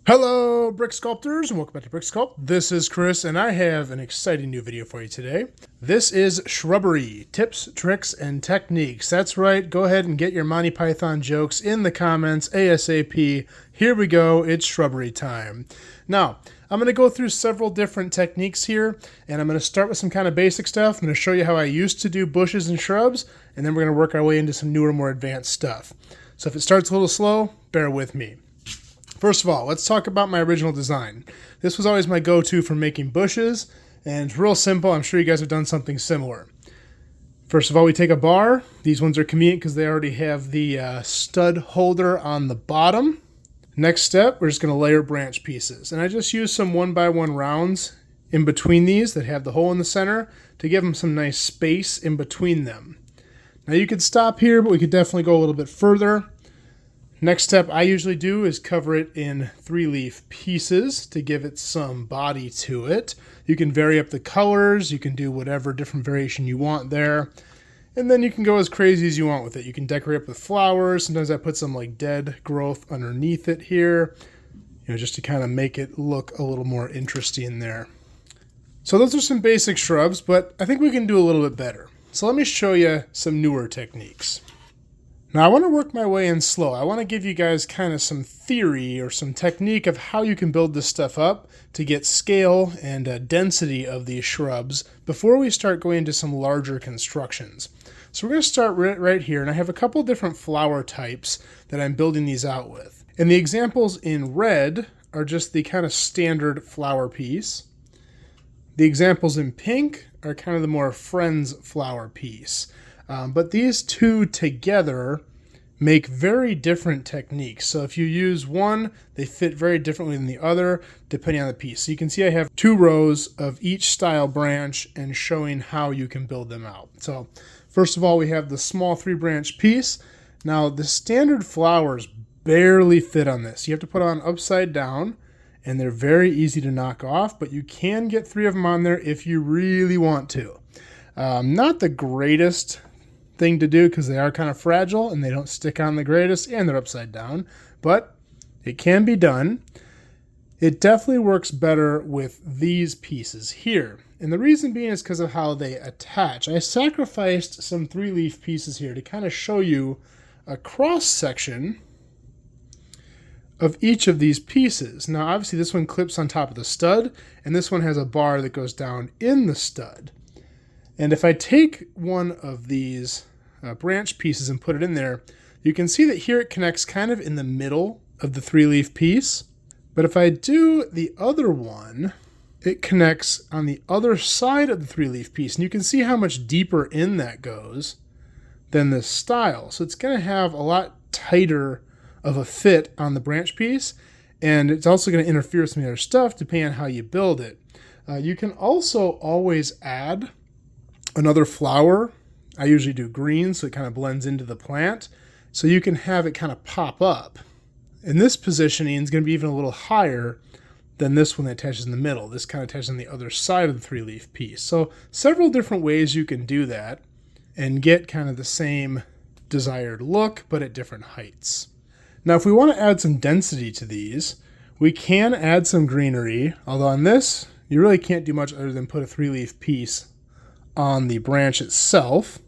Hello, brick sculptors, and welcome back to Brick Sculpt. This is Chris, and I have an exciting new video for you today. This is Shrubbery, tips, tricks, and techniques. That's right, go ahead and get your Monty Python jokes in the comments ASAP. Here we go, it's Shrubbery time. Now, I'm going to go through several different techniques here, and I'm going to start with some kind of basic stuff. I'm going to show you how I used to do bushes and shrubs, and then we're going to work our way into some newer, more advanced stuff. So if it starts a little slow, bear with me. First of all, let's talk about my original design. This was always my go-to for making bushes, and it's real simple. I'm sure you guys have done something similar. First of all, we take a bar. These ones are convenient because they already have the stud holder on the bottom. Next step, we're just going to layer branch pieces. And I just use some 1x1 rounds in between these that have the hole in the center to give them some nice space in between them. Now you could stop here, but we could definitely go a little bit further. Next step I usually do is cover it in 3-leaf pieces to give it some body to it. You can vary up the colors, you can do whatever different variation you want there. And then you can go as crazy as you want with it. You can decorate up with flowers. Sometimes I put some like dead growth underneath it here, just to kind of make it look a little more interesting there. So those are some basic shrubs, but I think we can do a little bit better. So let me show you some newer techniques. Now I want to work my way in slow. I want to give you guys kind of some theory or some technique of how you can build this stuff up to get scale and density of these shrubs before we start going into some larger constructions. So we're going to start right here, and I have a couple different flower types that I'm building these out with. And the examples in red are just the kind of standard flower piece. The examples in pink are kind of the more Ferns flower piece. But these two together make very different techniques. So if you use one, they fit very differently than the other, depending on the piece. So you can see I have 2 rows of each style branch and showing how you can build them out. So first of all, we have the small 3-branch piece. Now the standard flowers barely fit on this. You have to put on upside down, and they're very easy to knock off, but you can get 3 of them on there if you really want to. Not the greatest thing to do because they are kind of fragile and they don't stick on the greatest, and they're upside down, but it can be done. It definitely works better with these pieces here, and the reason being is because of how they attach. I sacrificed some 3-leaf pieces here to kind of show you a cross section of each of these pieces. Now obviously this one clips on top of the stud, and this one has a bar that goes down in the stud. And if I take one of these branch pieces and put it in there, you can see that here it connects kind of in the middle of the 3-leaf piece. But if I do the other one, it connects on the other side of the 3-leaf piece. And you can see how much deeper in that goes than this style. So it's going to have a lot tighter of a fit on the branch piece. And it's also going to interfere with some of the other stuff depending on how you build it. You can also always add another flower. I usually do green so it kind of blends into the plant. So you can have it kind of pop up. And this positioning is going to be even a little higher than this one that attaches in the middle. This kind of attaches on the other side of the 3-leaf piece. So several different ways you can do that and get kind of the same desired look, but at different heights. Now if we want to add some density to these, we can add some greenery, although on this, you really can't do much other than put a 3-leaf piece on the branch itself.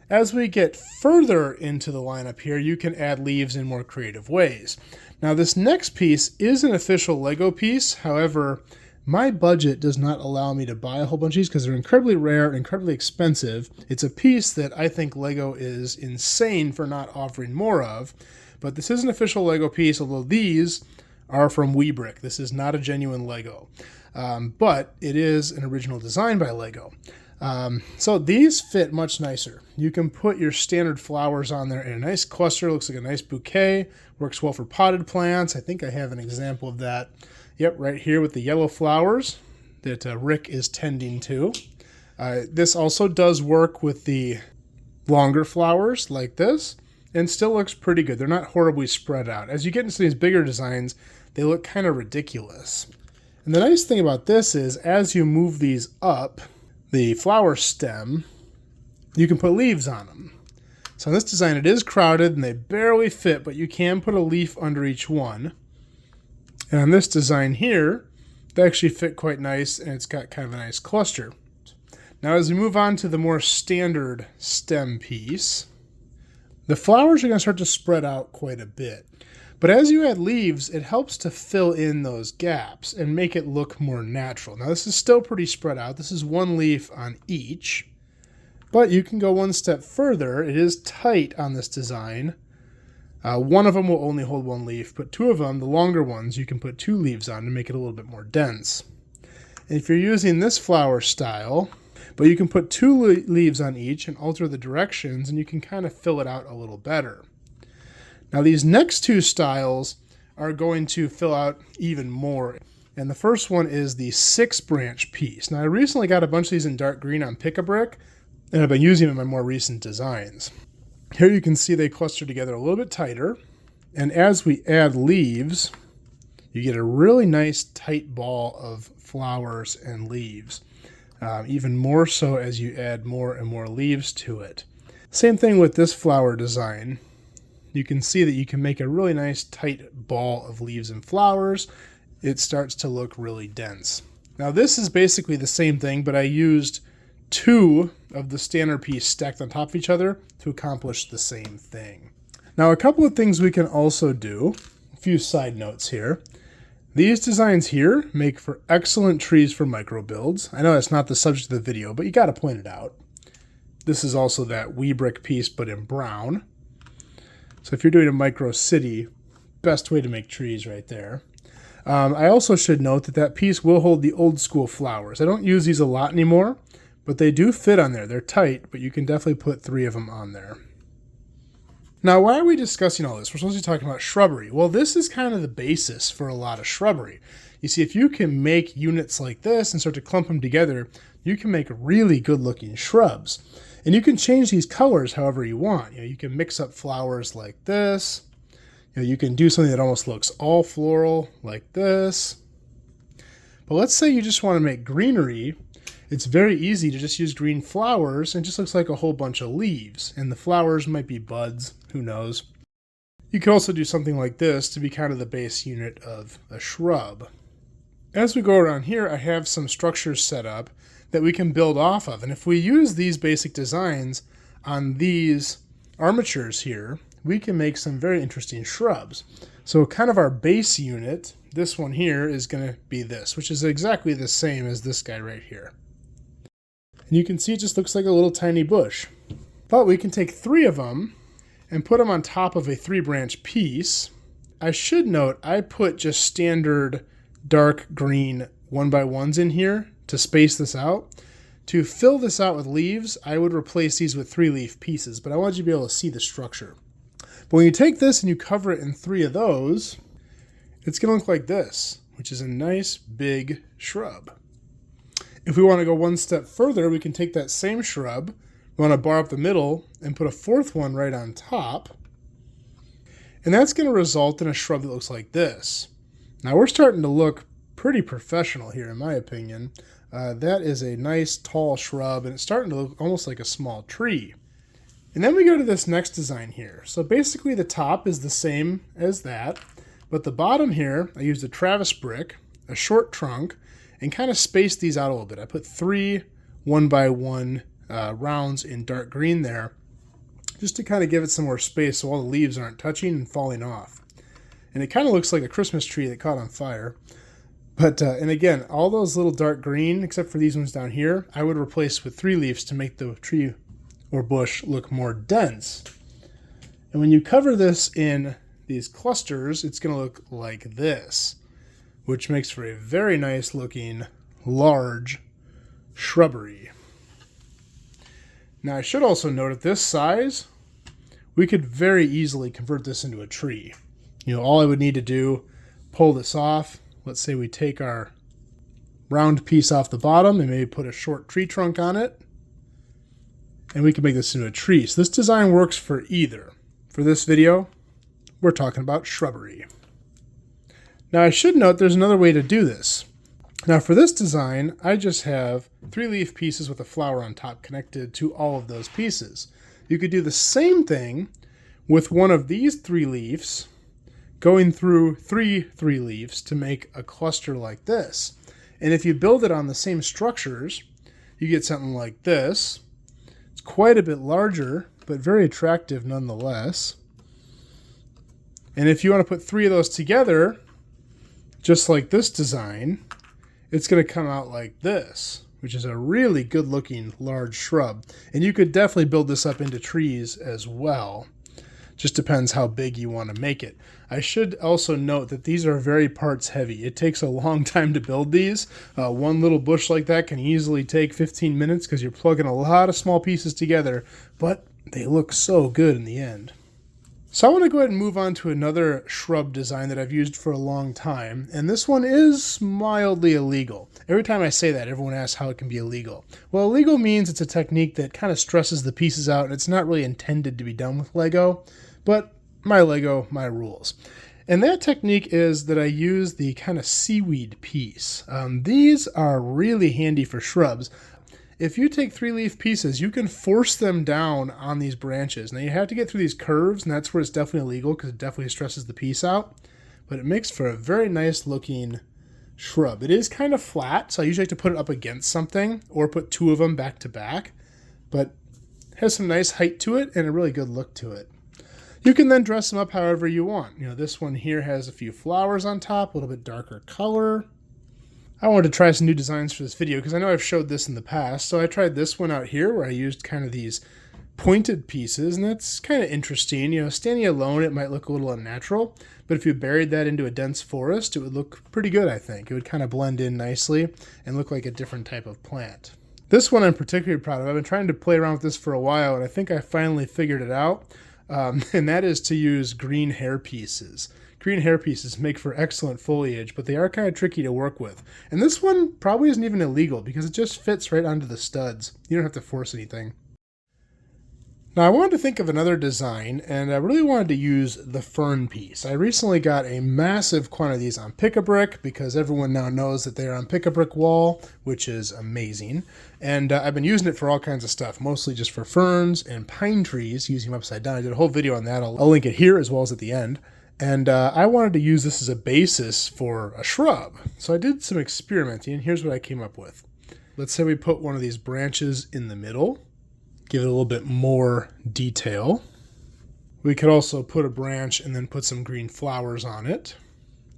As we get further into the lineup here, you can add leaves in more creative ways. Now this next piece is an official Lego piece. However, my budget does not allow me to buy a whole bunch of these because they're incredibly rare and incredibly expensive. It's a piece that I think Lego is insane for not offering more of. But this is an official Lego piece, although these are from WeBrick. This is not a genuine Lego. But it is an original design by Lego. So these fit much nicer. You can put your standard flowers on there in a nice cluster. Looks like a nice bouquet. Works well for potted plants. I think I have an example of that. Yep, right here with the yellow flowers that Rick is tending to. This also does work with the longer flowers like this, and still looks pretty good. They're not horribly spread out. As you get into these bigger designs, they look kind of ridiculous. And the nice thing about this is as you move these up, the flower stem, you can put leaves on them. So in this design, it is crowded and they barely fit, but you can put a leaf under each one. And on this design here, they actually fit quite nice, and it's got kind of a nice cluster. Now as we move on to the more standard stem piece, the flowers are going to start to spread out quite a bit. But as you add leaves, it helps to fill in those gaps and make it look more natural. Now this is still pretty spread out. This is one leaf on each, but you can go one step further. It is tight on this design. One of them will only hold one leaf, but two of them, the longer ones, you can put two leaves on to make it a little bit more dense. And if you're using this flower style, but you can put two leaves on each and alter the directions, and you can kind of fill it out a little better. Now these next two styles are going to fill out even more. And the first one is the 6-branch piece. Now I recently got a bunch of these in dark green on Pick-a-Brick, and I've been using them in my more recent designs. Here you can see they cluster together a little bit tighter, and as we add leaves, you get a really nice tight ball of flowers and leaves, even more so as you add more and more leaves to it. Same thing with this flower design. You can see that you can make a really nice tight ball of leaves and flowers. It starts to look really dense. Now this is basically the same thing, but I used two of the standard piece stacked on top of each other to accomplish the same thing. Now a couple of things we can also do, a few side notes here. These designs here make for excellent trees for micro builds. I know that's not the subject of the video, but you got to point it out. This is also that wee brick piece, but in brown. So if you're doing a micro city, best way to make trees right there. I also should note that that piece will hold the old school flowers. I don't use these a lot anymore, but they do fit on there. They're tight, but you can definitely put 3 of them on there. Now, why are we discussing all this? We're supposed to be talking about shrubbery. Well, this is kind of the basis for a lot of shrubbery. You see, if you can make units like this and start to clump them together, you can make really good-looking shrubs. And you can change these colors however you want. You can mix up flowers like this. You can do something that almost looks all floral like this. But let's say you just want to make greenery. It's very easy to just use green flowers, and it just looks like a whole bunch of leaves. And the flowers might be buds, who knows. You could also do something like this to be kind of the base unit of a shrub. As we go around here, I have some structures set up that we can build off of. And if we use these basic designs on these armatures here, we can make some very interesting shrubs. So kind of our base unit, this one here, is going to be this, which is exactly the same as this guy right here. And you can see it just looks like a little tiny bush. But we can take 3 of them and put them on top of a 3-branch piece. I should note I put just standard dark green 1x1s in here to space this out. To fill this out with leaves, I would replace these with 3-leaf pieces, but I want you to be able to see the structure. But when you take this and you cover it in 3 of those, it's going to look like this, which is a nice big shrub. If we want to go one step further, we can take that same shrub, we want to bar up the middle, and put a 4th one right on top. And that's going to result in a shrub that looks like this. Now we're starting to look pretty professional here, in my opinion. That is a nice tall shrub, and it's starting to look almost like a small tree. And then we go to this next design here. So basically the top is the same as that, but the bottom here, I used a Travis brick, a short trunk, and kind of spaced these out a little bit. I put 3 1x1 rounds in dark green there, just to kind of give it some more space so all the leaves aren't touching and falling off. And it kind of looks like a Christmas tree that caught on fire. But, and again, all those little dark green, except for these ones down here, I would replace with 3 leaves to make the tree or bush look more dense. And when you cover this in these clusters, it's going to look like this, which makes for a very nice looking large shrubbery. Now I should also note at this size, we could very easily convert this into a tree. All I would need to do, pull this off. Let's say we take our round piece off the bottom and maybe put a short tree trunk on it. And we can make this into a tree. So this design works for either. For this video, we're talking about shrubbery. Now I should note there's another way to do this. Now for this design, I just have 3-leaf pieces with a flower on top connected to all of those pieces. You could do the same thing with one of these 3 leaves going through three leaves to make a cluster like this. And if you build it on the same structures, you get something like this. It's quite a bit larger, but very attractive nonetheless. And if you want to put three of those together, just like this design, it's going to come out like this, which is a really good looking large shrub. And you could definitely build this up into trees as well. Just depends how big you want to make it. I should also note that these are very parts heavy. It takes a long time to build these. One little bush like that can easily take 15 minutes because you're plugging a lot of small pieces together, but they look so good in the end. So I want to go ahead and move on to another shrub design that I've used for a long time, and this one is mildly illegal. Every time I say that, everyone asks how it can be illegal. Well, illegal means it's a technique that kind of stresses the pieces out, and it's not really intended to be done with Lego, but my Lego, my rules. And that technique is that I use the kind of seaweed piece. These are really handy for shrubs. If you take 3-leaf pieces, you can force them down on these branches. Now you have to get through these curves, and that's where it's definitely illegal because it definitely stresses the piece out. But it makes for a very nice looking shrub. It is kind of flat, so I usually like to put it up against something or put two of them back to back. But it has some nice height to it and a really good look to it. You can then dress them up however you want. You know, this one here has a few flowers on top, a little bit darker color. I wanted to try some new designs for this video because I know I've showed this in the past. So I tried this one out here where I used kind of these pointed pieces, and that's kind of interesting. You know, standing alone, it might look a little unnatural, but if you buried that into a dense forest, it would look pretty good, I think. It would kind of blend in nicely and look like a different type of plant. This one I'm particularly proud of. I've been trying to play around with this for a while, and I think I finally figured it out, and that is to use green hair pieces. Green hair pieces make for excellent foliage, but they are kind of tricky to work with. And this one probably isn't even illegal because it just fits right onto the studs. You don't have to force anything. Now I wanted to think of another design, and I really wanted to use the fern piece. I recently got a massive quantity of these on Pick-a-Brick because everyone now knows that they're on Pick-a-Brick wall, which is amazing. And I've been using it for all kinds of stuff, mostly just for ferns and pine trees, using them upside down. I did a whole video on that. I'll link it here as well as at the end. And I wanted to use this as a basis for a shrub. So I did some experimenting, and here's what I came up with. Let's say we put one of these branches in the middle, give it a little bit more detail. We could also put a branch and then put some green flowers on it,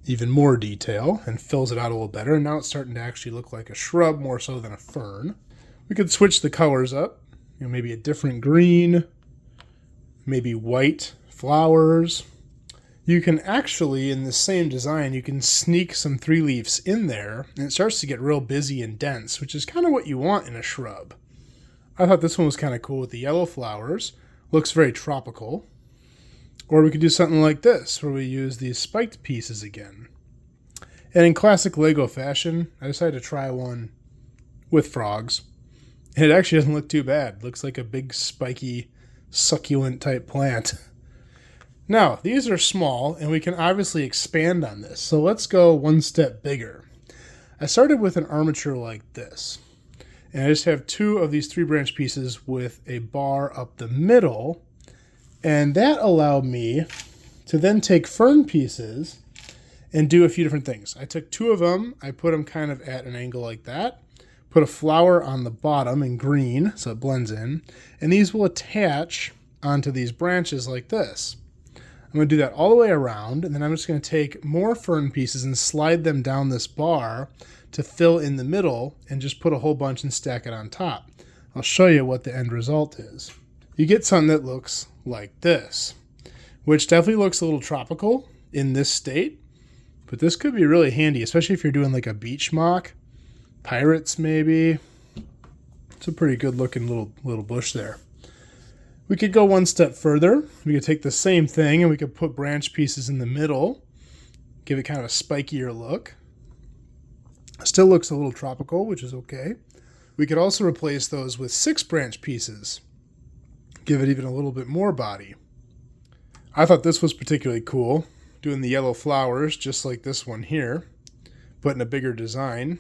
even more detail, and fills it out a little better. And now it's starting to actually look like a shrub more so than a fern. We could switch the colors up, you know, maybe a different green, maybe white flowers. You can actually, in the same design, you can sneak some 3-leaves in there, and it starts to get real busy and dense, which is kind of what you want in a shrub. I thought this one was kind of cool with the yellow flowers. Looks very tropical. Or we could do something like this, where we use these spiked pieces again. And in classic Lego fashion, I decided to try one with frogs. And it actually doesn't look too bad. It looks like a big, spiky, succulent type plant. Now, these are small, and we can obviously expand on this. So let's go one step bigger. I started with an armature like this. And I just have 2 of these 3-branch pieces with a bar up the middle. And that allowed me to then take fern pieces and do a few different things. I took 2 of them, I put them kind of at an angle like that, put a flower on the bottom in green so it blends in, and these will attach onto these branches like this. I'm going to do that all the way around, and then I'm just going to take more fern pieces and slide them down this bar to fill in the middle and just put a whole bunch and stack it on top. I'll show you what the end result is. You get something that looks like this, which definitely looks a little tropical in this state, but this could be really handy, especially if you're doing like a beach mock, pirates maybe. It's a pretty good looking little bush there. We could go one step further. We could take the same thing and we could put branch pieces in the middle, give it kind of a spikier look. Still looks a little tropical, which is okay. We could also replace those with 6-branch pieces, give it even a little bit more body. I thought this was particularly cool, doing the yellow flowers just like this one here, but in a bigger design.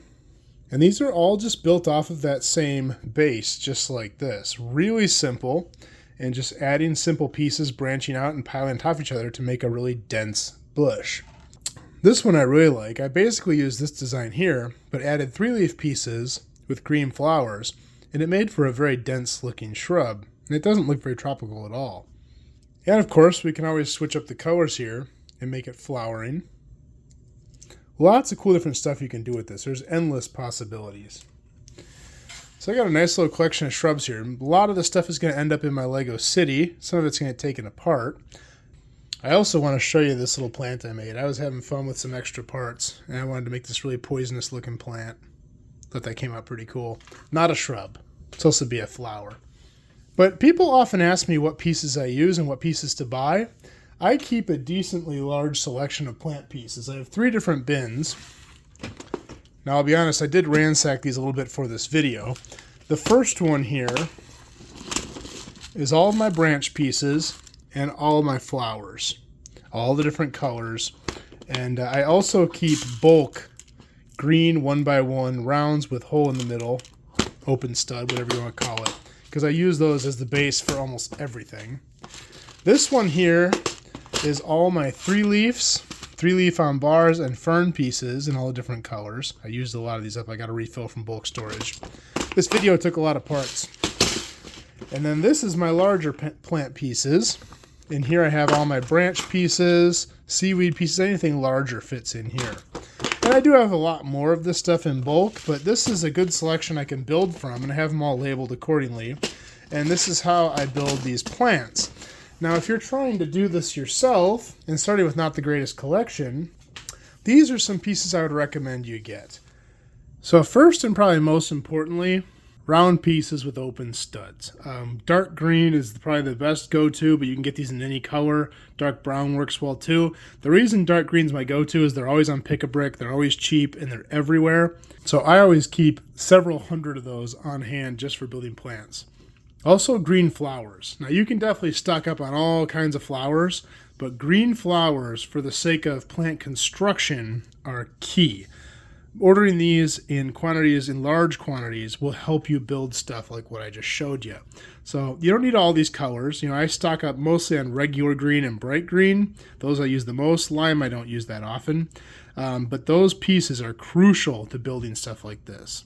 And these are all just built off of that same base, just like this. Really simple. And just adding simple pieces, branching out and piling on top of each other to make a really dense bush. This one I really like. I basically used this design here, but added 3-leaf pieces with green flowers, and it made for a very dense looking shrub, and it doesn't look very tropical at all. And of course, we can always switch up the colors here and make it flowering. Lots of cool different stuff you can do with this. There's endless possibilities. So I got a nice little collection of shrubs here. A lot of the stuff is going to end up in my Lego city. Some of it's going to get taken apart. I also want to show you this little plant I made. I was having fun with some extra parts, and I wanted to make this really poisonous looking plant. Thought that came out pretty cool. Not a shrub. It's supposed to be a flower. But people often ask me what pieces I use and what pieces to buy. I keep a decently large selection of plant pieces. I have 3 different bins. Now, I'll be honest, I did ransack these a little bit for this video. The first one here is all of my branch pieces and all of my flowers, all the different colors. And I also keep bulk green 1x1 rounds with hole in the middle, open stud, whatever you want to call it, because I use those as the base for almost everything. This one here is all my 3-leaf on bars and fern pieces in all the different colors. I used a lot of these up. I got a refill from bulk storage. This video took a lot of parts. And then this is my larger plant pieces. In here I have all my branch pieces, seaweed pieces, anything larger fits in here. And I do have a lot more of this stuff in bulk, but this is a good selection I can build from, and I have them all labeled accordingly. And this is how I build these plants. Now, if you're trying to do this yourself, and starting with not the greatest collection, these are some pieces I would recommend you get. So first and probably most importantly, round pieces with open studs. Dark green is probably the best go-to, but you can get these in any color. Dark brown works well too. The reason dark green's my go-to is they're always on Pick-a-Brick, they're always cheap, and they're everywhere. So I always keep several hundred of those on hand just for building plants. Also green flowers. Now you can definitely stock up on all kinds of flowers, but green flowers for the sake of plant construction are key. Ordering these in quantities, in large quantities, will help you build stuff like what I just showed you. So you don't need all these colors. You know, I stock up mostly on regular green and bright green. Those I use the most. Lime I don't use that often. But those pieces are crucial to building stuff like this.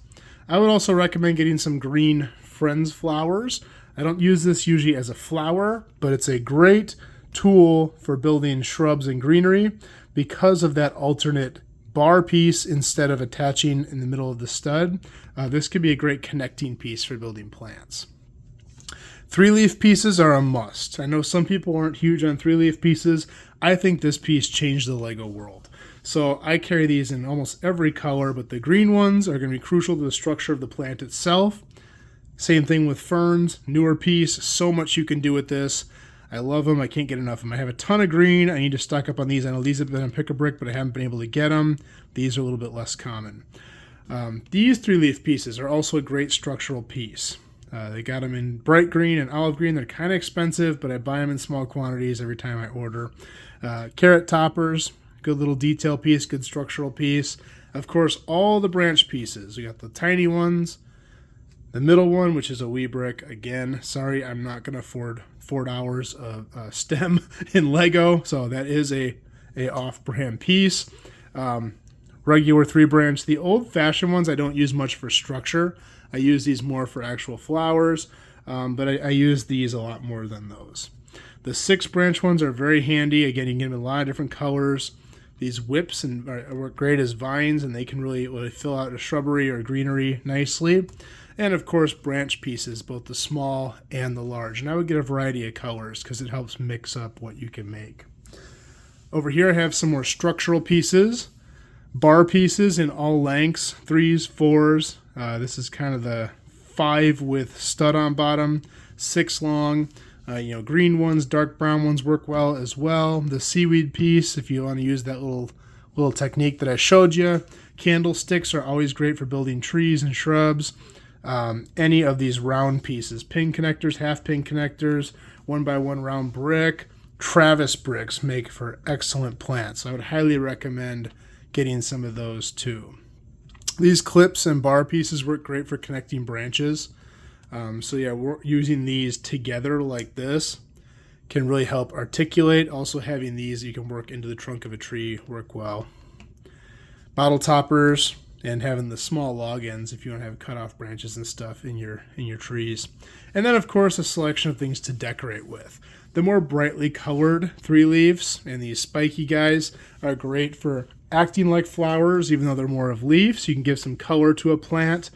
I would also recommend getting some green Ferns flowers. I don't use this usually as a flower, but it's a great tool for building shrubs and greenery because of that alternate bar piece instead of attaching in the middle of the stud. This could be a great connecting piece for building plants. 3-leaf pieces are a must. I know some people aren't huge on 3-leaf pieces. I think this piece changed the Lego world. So I carry these in almost every color, but the green ones are going to be crucial to the structure of the plant itself. Same thing with ferns, newer piece, so much you can do with this. I love them. I can't get enough of them. I have a ton of green. I need to stock up on these. I know these have been on Pick-a-Brick, but I haven't been able to get them. These are a little bit less common. These 3-leaf pieces are also a great structural piece. They got them in bright green and olive green. They're kind of expensive, but I buy them in small quantities every time I order. Carrot toppers, good little detail piece, good structural piece. Of course, all the branch pieces. We got the tiny ones, the middle one, which is a wee brick. Again, sorry, I'm not going to afford $4 of stem in Lego, so that is a off-brand piece. Regular 3-branch. The old-fashioned ones I don't use much for structure. I use these more for actual flowers, but I use these a lot more than those. The 6-branch ones are very handy. Again, you can get them in a lot of different colors. These whips work great as vines, and they can really fill out a shrubbery or greenery nicely. And of course, branch pieces, both the small and the large. And I would get a variety of colors because it helps mix up what you can make. Over here I have some more structural pieces. Bar pieces in all lengths, 3s, 4s. This is kind of the 5 with stud on bottom, 6 long. Green ones, dark brown ones work well as well. The seaweed piece, if you want to use that little technique that I showed you. Candlesticks are always great for building trees and shrubs. Any of these round pieces, pin connectors, half pin connectors, 1x1 round brick, Travis bricks make for excellent plants. I would highly recommend getting some of those too. These clips and bar pieces work great for connecting branches. So yeah, we're using these together like this can really help articulate. Also having these you can work into the trunk of a tree work well. Bottle toppers and having the small log ends if you want to have cut off branches and stuff in your trees. And then of course a selection of things to decorate with. The more brightly colored 3 leaves and these spiky guys are great for acting like flowers, even though they're more of leaves. You can give some color to a plant.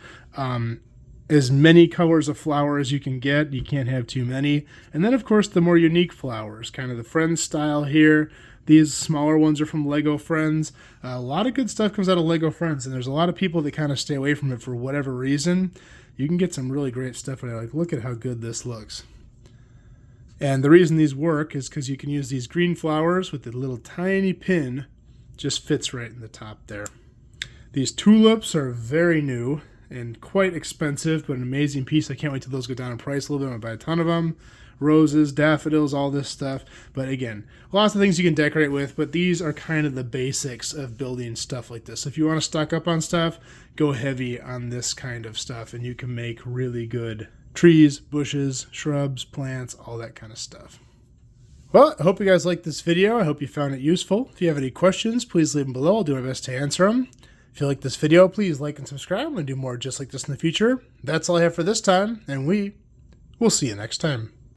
As many colors of flower as you can get. You can't have too many. And then of course the more unique flowers, kind of the Friends style here. These smaller ones are from Lego Friends. A lot of good stuff comes out of Lego Friends, and there's a lot of people that kind of stay away from it for whatever reason. You can get some really great stuff. Like, look at how good this looks. And the reason these work is because you can use these green flowers with the little tiny pin. Just fits right in the top there. These tulips are very new and quite expensive, but an amazing piece. I can't wait till those go down in price a little bit. I'm going to buy a ton of them. Roses, daffodils, all this stuff. But again, lots of things you can decorate with, but these are kind of the basics of building stuff like this. If you want to stock up on stuff, go heavy on this kind of stuff, and you can make really good trees, bushes, shrubs, plants, all that kind of stuff. Well, I hope you guys liked this video. I hope you found it useful. If you have any questions, please leave them below. I'll do my best to answer them. If you like this video, please like and subscribe. I'm going to do more just like this in the future. That's all I have for this time, and we will see you next time.